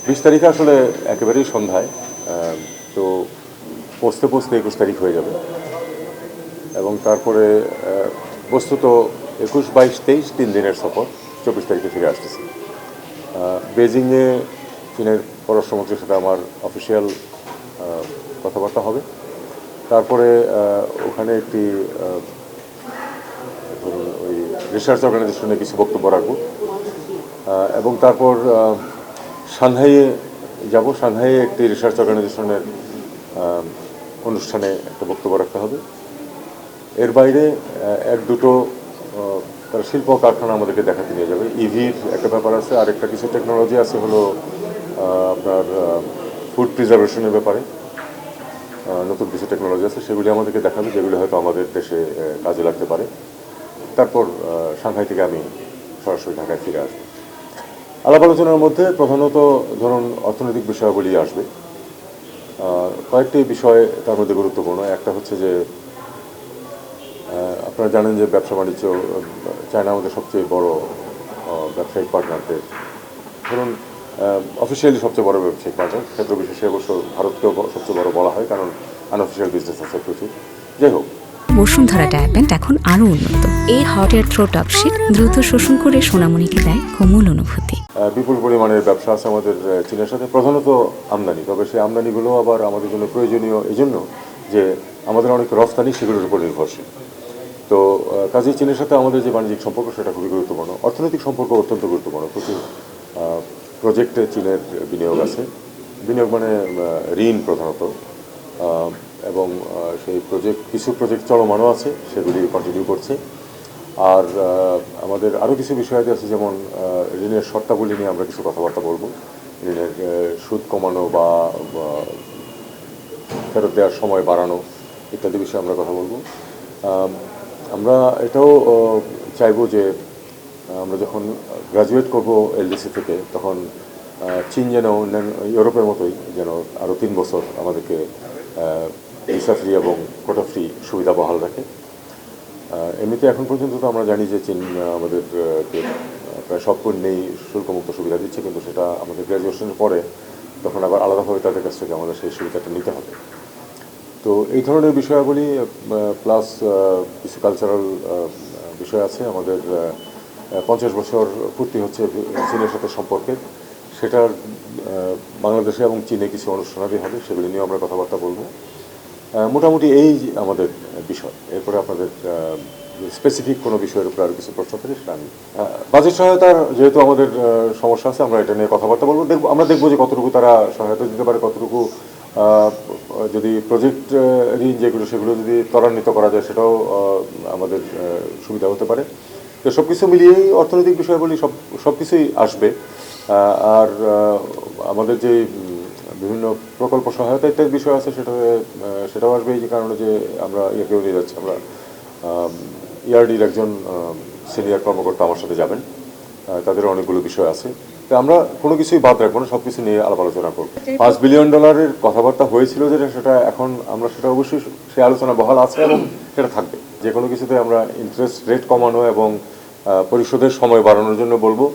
20 তারিখে আসলে একেবারেই সন্ধ্যায়, তো পৌঁছতে পৌঁছতে 21 তারিখ হয়ে যাবে এবং তারপরে বস্তুত 21, 22, 23 3 দিনের সফর, 24 তারিখে ফিরে আসতেছি। বেজিংয়ে চীনের পররাষ্ট্রমন্ত্রীর সাথে আমার অফিসিয়াল কথাবার্তা হবে। তারপরে ওখানে একটি ধরুন ওই রিসার্চ অর্গানাইজেশনে কিছু বক্তব্য রাখবো এবং তারপর সাংহাইয়ে যাব। সাংহাইয়ে একটি রিসার্চ অর্গানাইজেশনের অনুষ্ঠানে একটা বক্তব্য রাখতে হবে। এর বাইরে এক দুটো তারা শিল্প কারখানা আমাদেরকে দেখাতে নিয়ে যাবে। ইভির একটা ব্যাপার আছে, আর একটা কিছু টেকনোলজি আছে হলো আপনার ফুড প্রিজার্ভেশনের ব্যাপারে নতুন কিছু টেকনোলজি আছে, সেগুলি আমাদেরকে দেখাবে, যেগুলি হয়তো আমাদের দেশে কাজে লাগতে পারে। তারপর সাংহাই থেকে আমি সরাসরি ঢাকায় ফিরে আসবো। আলাপ আলোচনার মধ্যে প্রধানত ধরুন অর্থনৈতিক বিষয়াবলী আসবে। কয়েকটি বিষয় তার মধ্যে গুরুত্বপূর্ণ। একটা হচ্ছে যে আপনারা জানেন যে ব্যবসা বাণিজ্য, চায়না আমাদের সবচেয়ে বড় ব্যবসায়িক পার্টনারদের, ধরুন অফিসিয়ালি সবচেয়ে বড় ব্যবসায়িক পার্টনার, ক্ষেত্র বিশেষে অবশ্য ভারতকেও সবচেয়ে বড় বলা হয়, কারণ আনঅফিসিয়াল বিজনেস আছে প্রচুর। যাই হোক, বসুন্ধরা ডায়াপেন্ট এখন আরও উন্নত। এই হট এয়ার থ্রো টপশিট দ্রুত শোষণ করে সোনামণিকে দেয় কোমল অনুভূতি। বিপুল পরিমাণের ব্যবসা আছে আমাদের চীনের সাথে, প্রধানত আমদানি। তবে সেই আমদানিগুলো আবার আমাদের জন্য প্রয়োজনীয় এই জন্য যে আমাদের অনেক রফতানি সেগুলোর উপর নির্ভরশীল। তো কাজেই চীনের সাথে আমাদের যে বাণিজ্যিক সম্পর্ক সেটা খুবই গুরুত্বপূর্ণ। অর্থনৈতিক সম্পর্ক অত্যন্ত গুরুত্বপূর্ণ। প্রচুর প্রজেক্টে চীনের বিনিয়োগ আছে। বিনিয়োগ মানে ঋণ প্রধানত, এবং সেই কিছু প্রজেক্ট চলমানও আছে, সেগুলি কন্টিনিউ করছে। আর আমাদের আরও কিছু বিষয়াদি আছে, যেমন ঋণের শর্তাবলী নিয়ে আমরা কিছু কথাবার্তা বলবো। ঋণের সুদ কমানো বা ফেরত দেওয়ার সময় বাড়ানো ইত্যাদি বিষয়ে আমরা কথা বলবো। আমরা এটাও চাইবো যে আমরা যখন গ্রাজুয়েট করব এলডিসি থেকে, তখন চীন যেন ইউরোপের মতোই যেন আরও 3 বছর আমাদেরকে ভিসা ফ্রি এবং কোটা ফ্রি সুবিধা বহাল রাখে। এমনিতে এখন পর্যন্ত তো আমরা জানি যে চীন আমাদেরকে প্রায় সব পণ্যেই শুল্কমুক্ত সুবিধা দিচ্ছে, কিন্তু সেটা আমাদের গ্র্যাজুয়েশনের পরে তখন আবার আলাদাভাবে তাদের কাছ থেকে আমাদের সেই সুবিধাটা নিতে হবে। তো এই ধরনের বিষয়াবলী প্লাস কিছু কালচারাল বিষয় আছে। আমাদের 50 বছর পূর্তি হচ্ছে চীনের সাথে সম্পর্কের, সেটার বাংলাদেশে এবং চীনে কিছু অনুষ্ঠানাদি হবে, সেগুলি নিয়েও আমরা কথাবার্তা বলবো। মোটামুটি এই আমাদের বিষয়। এরপরে আপনাদের স্পেসিফিক কোনো বিষয়ের উপরে আরও কিছু প্রশ্ন থাকে সেটা আমি বাজেট সহায়তার যেহেতু আমাদের সমস্যা আছে, আমরা এটা নিয়ে কথাবার্তা বলবো। আমরা দেখবো যে কতটুকু তারা সহায়তা দিতে পারে, কতটুকু যদি প্রজেক্ট ঋণ যেগুলো সেগুলো যদি ত্বরান্বিত করা যায়, সেটাও আমাদের সুবিধা হতে পারে। তো সব কিছু মিলিয়েই অর্থনৈতিক বিষয়গুলি সব কিছুই আসবে। আর আমাদের যে বিভিন্ন প্রকল্প সহায়তা ইত্যাদি বিষয় আছে, সেটাও আসবে। এই যে কারণে যে আমরা ইয়েকেও নিয়ে যাচ্ছি, আমরা ইয়ারডির একজন সিনিয়র কর্মকর্তা আমার সাথে যাবেন, তাদের অনেকগুলো বিষয় আছে। তো আমরা কোনো কিছুই বাদ রাখবো না, সব কিছু নিয়ে আলাপ আলোচনা করবো। $5 বিলিয়ন কথাবার্তা হয়েছিল যেটা, সেটা এখন আমরা সেটা অবশ্যই সে আলোচনা বহাল আছে এবং সেটা থাকবে। যে কোনো কিছুতে আমরা ইন্টারেস্ট রেট কমানো এবং পরিশোধের সময় বাড়ানোর জন্য বলবো,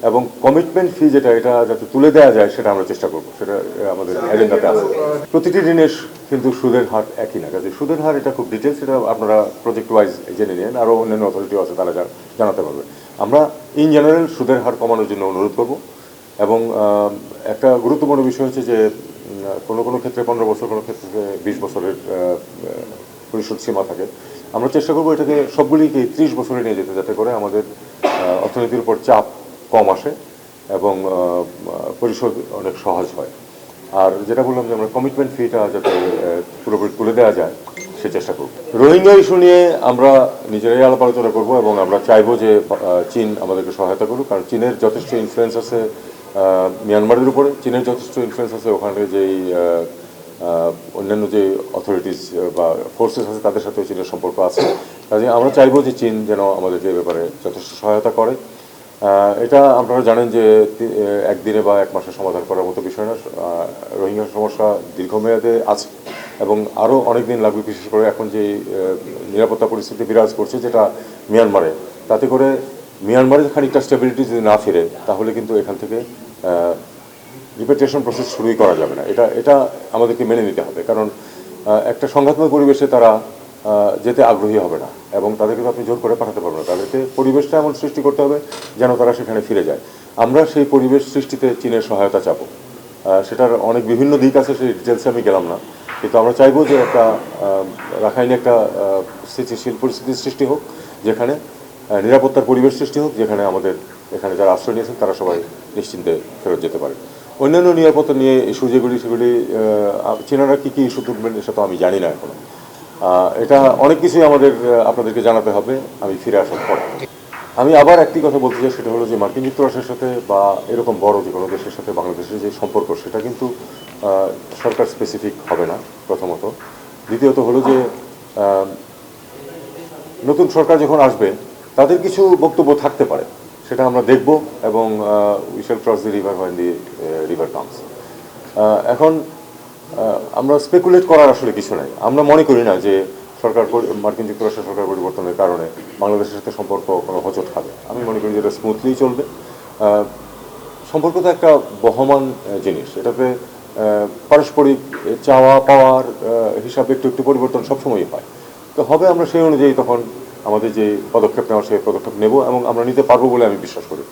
এবং কমিটমেন্ট ফি যেটা, এটা যাতে তুলে দেওয়া যায় সেটা আমরা চেষ্টা করবো। সেটা আমাদের এজেন্ডাতে আছে। প্রতিটি ঋণের কিন্তু সুদের হার একই না, কাজে সুদের হার এটা খুব ডিটেলস, এটা আপনারা প্রজেক্ট ওয়াইজ জেনে নিন। আরও অন্যান্য অথরিটিও আছে, তারা জানাতে পারবে। আমরা ইন জেনারেল সুদের হার কমানোর জন্য অনুরোধ করব। এবং একটা গুরুত্বপূর্ণ বিষয় হচ্ছে যে কোনো ক্ষেত্রে 15 বছর, কোনো ক্ষেত্রে 20 বছরের পরিশোধ সীমা থাকে। আমরা চেষ্টা করবো এটাকে সবগুলিকে 30 বছরে নিয়ে যেতে, যাতে করে আমাদের অর্থনীতির উপর চাপ কম আসে এবং পরিশোধ অনেক সহজ হয়। আর যেটা বললাম যে আমরা কমিটমেন্ট ফিটা যাতে পুরোপুরি তুলে দেওয়া যায় সে চেষ্টা করব। রোহিঙ্গা ইস্যু নিয়ে আমরা নিজেরাই আলাপ আলোচনা করবো এবং আমরা চাইবো যে চীন আমাদেরকে সহায়তা করুক, কারণ চীনের যথেষ্ট ইনফ্লুয়েন্স আছে মিয়ানমারের উপরে। চীনের যথেষ্ট ইনফ্লুয়েন্স আছে ওখানে যেই অন্যান্য যে অথরিটিস বা ফোর্সেস আছে, তাদের সাথেও চীনের সম্পর্ক আছে। কাজে আমরা চাইবো যে চীন যেন আমাদেরকে এ ব্যাপারে যথেষ্ট সহায়তা করে। এটা আপনারা জানেন যে একদিনে বা এক মাসে সমাধান করার মতো বিষয় না। রোহিঙ্গা সমস্যা দীর্ঘমেয়াদে আছে এবং আরও অনেক দিন লাগবে, বিশেষ করে এখন যে নিরাপত্তা পরিস্থিতি বিরাজ করছে যেটা মিয়ানমারে, তাতে করে মিয়ানমারের খানিকটা স্টেবিলিটি যদি না ফিরে, তাহলে কিন্তু এখান থেকে রিপেট্রিয়েশন প্রসেস শুরুই করা যাবে না। এটা এটা আমাদেরকে মেনে নিতে হবে, কারণ একটা সংঘাতময় পরিবেশে তারা যেতে আগ্রহী হবে না, এবং তাদেরকে তো আপনি জোর করে পাঠাতে পারবেন না। তাদেরকে পরিবেশটা এমন সৃষ্টি করতে হবে যেন তারা সেখানে ফিরে যায়। আমরা সেই পরিবেশ সৃষ্টিতে চীনের সহায়তা চাবো। সেটার অনেক বিভিন্ন দিক আছে, সেই ডিটেলসে আমি গেলাম না, কিন্তু আমরা চাইবো যে একটা রাখাইনে একটা স্থিতিশীল পরিস্থিতির সৃষ্টি হোক, যেখানে নিরাপত্তার পরিবেশ সৃষ্টি হোক, যেখানে আমাদের এখানে যারা আশ্রয় নিয়েছেন তারা সবাই নিশ্চিন্তে ফেরত যেতে পারে। অন্যান্য নিরাপত্তা নিয়ে ইস্যু যেগুলি, সেগুলি চীনারা কী কী ইস্যু তুলবেন সেটা তো আমি জানি না এখনো। এটা অনেক কিছুই আমাদের আপনাদেরকে জানাতে হবে আমি ফিরে আসার পর। আমি আবার একটি কথা বলতে চাই, সেটা হলো যে মার্কিন যুক্তরাষ্ট্রের সাথে বা এরকম বড় যে কোনো দেশের সাথে বাংলাদেশের যে সম্পর্ক, সেটা কিন্তু সরকার স্পেসিফিক হবে না প্রথমত। দ্বিতীয়ত হলো যে নতুন সরকার যখন আসবে তাদের কিছু বক্তব্য থাকতে পারে, সেটা আমরা দেখব, এবং we shall cross the river when the river comes. এখন আমরা স্পেকুলেট করার আসলে কিছু নাই। আমরা মনে করি না যে মার্কিন যুক্তরাষ্ট্রের সরকার পরিবর্তনের কারণে বাংলাদেশের সাথে সম্পর্ক কোনো হোঁচট খাবে। আমি মনে করি যে এটা স্মুথলিই চলবে। সম্পর্ক তো একটা বহমান জিনিস, এটাতে পারস্পরিক চাওয়া পাওয়ার হিসাবে একটু একটু পরিবর্তন সবসময়ই হয়। তো হবে, আমরা সেই অনুযায়ী তখন আমাদের যে পদক্ষেপ নেওয়ার সেই পদক্ষেপ নেব, এবং আমরা নিতে পারবো বলে আমি বিশ্বাস করি।